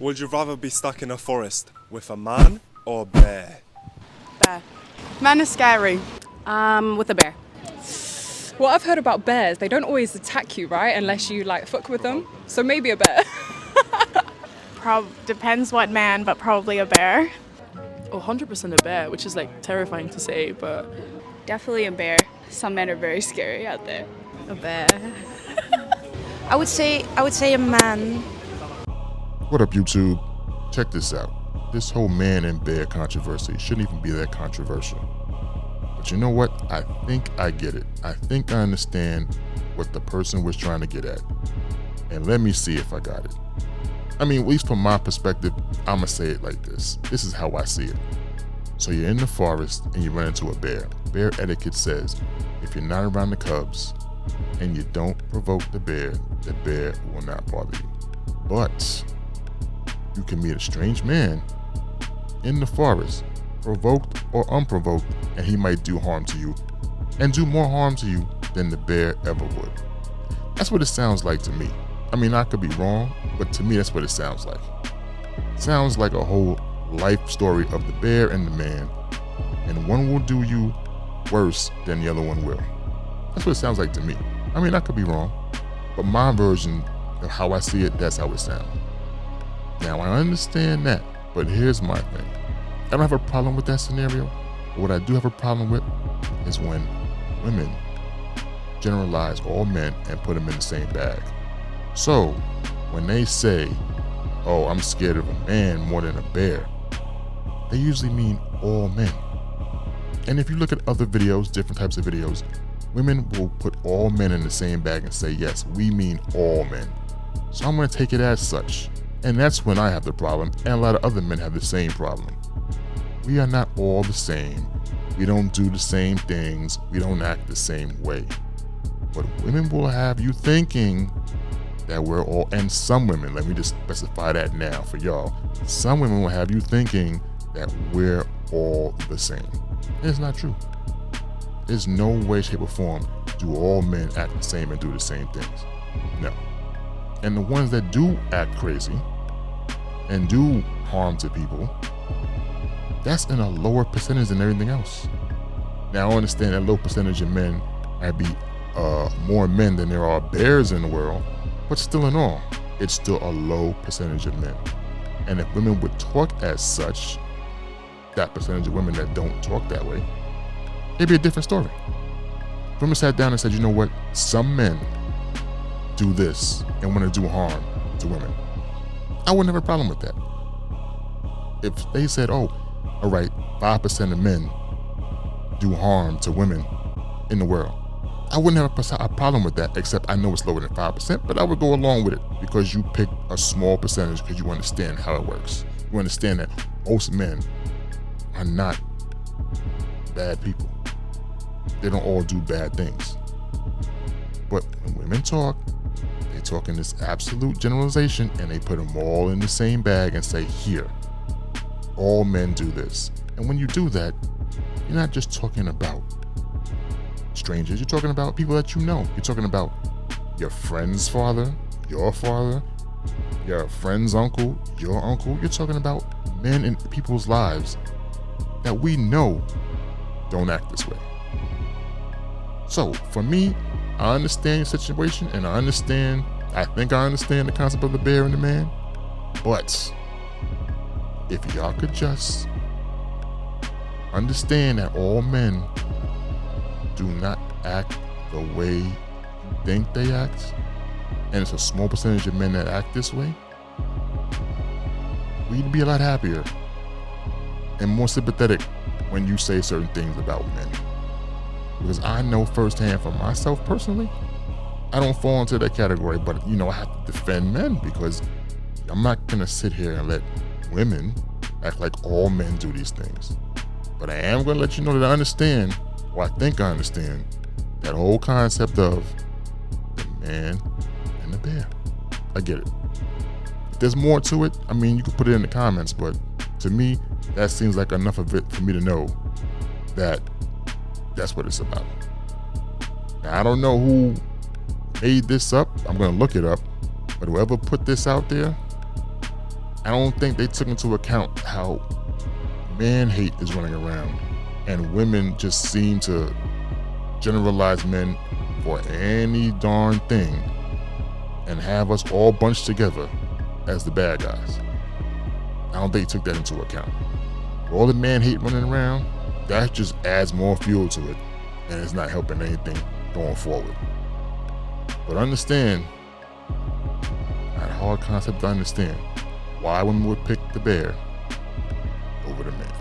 Would you rather be stuck in a forest with a man or a bear? Bear. Man is scary. With a bear. What I've heard about bears, they don't always attack you, right? Unless you like fuck with them. So maybe a bear. Depends what man, but probably a bear. Oh, 100% a bear, which is like terrifying to say, but Definitely a bear. Some men are very scary out there. A bear. I would say a man. What up, YouTube? Check this out. This whole man and bear controversy shouldn't even be that controversial. But you know what? I think I get it. I think I understand what the person was trying to get at. And let me see if I got it. I mean, at least from my perspective, I'ma say it like this. This is how I see it. So you're in the forest and you run into a bear. Bear etiquette says, if you're not around the cubs and you don't provoke the bear will not bother you. But you can meet a strange man in the forest, provoked or unprovoked, and he might do harm to you and do more harm to you than the bear ever would. That's what it sounds like to me. I mean, I could be wrong, but to me, that's what it sounds like. It sounds like a whole life story of the bear and the man, and one will do you worse than the other one will. That's what it sounds like to me. I mean, I could be wrong, but my version of how I see it, that's how it sounds. Now, I understand that, but here's my thing. I don't have a problem with that scenario. But what I do have a problem with is when women generalize all men and put them in the same bag. So, when they say, oh, I'm scared of a man more than a bear, they usually mean all men. And if you look at other videos, different types of videos, women will put all men in the same bag and say, yes, we mean all men. So I'm going to take it as such. And that's when I have the problem, and a lot of other men have the same problem. We are not all the same. We don't do the same things. We don't act the same way. But women will have you thinking that we're all, and some women, let me just specify that now for y'all, some women will have you thinking that we're all the same. And it's not true. There's no way, shape, or form do all men act the same and do the same things. No. And the ones that do act crazy and do harm to people, that's in a lower percentage than everything else. Now, I understand that low percentage of men might be more men than there are bears in the world, but still in all, it's still a low percentage of men. And if women would talk as such, that percentage of women that don't talk that way, it'd be a different story. If women sat down and said, you know what, some men do this and want to do harm to women, I wouldn't have a problem with that. If they said, oh, all right, 5% of men do harm to women in the world, I wouldn't have a problem with that, except I know it's lower than 5%, but I would go along with it because you pick a small percentage because you understand how it works. You understand that most men are not bad people. They don't all do bad things. But when women talk, they talk in this absolute generalization and they put them all in the same bag and say, here, all men do this. And when you do that, you're not just talking about strangers, you're talking about people that you know. You're talking about your friend's father, your friend's uncle, your uncle. You're talking about men in people's lives that we know don't act this way. So for me, I understand your situation, and I think I understand the concept of the bear and the man. But if y'all could just understand that all men do not act the way you think they act, and it's a small percentage of men that act this way, we'd be a lot happier and more sympathetic when you say certain things about men. Because I know firsthand for myself personally, I don't fall into that category, but I have to defend men because I'm not gonna sit here and let women act like all men do these things. But I am gonna let you know that I understand, or I think I understand, that whole concept of the man and the bear. I get it. If there's more to it, I mean, you can put it in the comments, but to me, that seems like enough of it for me to know that that's what it's about. Now, I don't know who made this up. I'm gonna look it up, but whoever put this out there, I don't think they took into account how man hate is running around, and women just seem to generalize men for any darn thing and have us all bunched together as the bad guys. I don't think they took that into account. All the man hate running around, that just adds more fuel to it, and it's not helping anything going forward. But understand, not a hard concept to understand, why women would pick the bear over the man.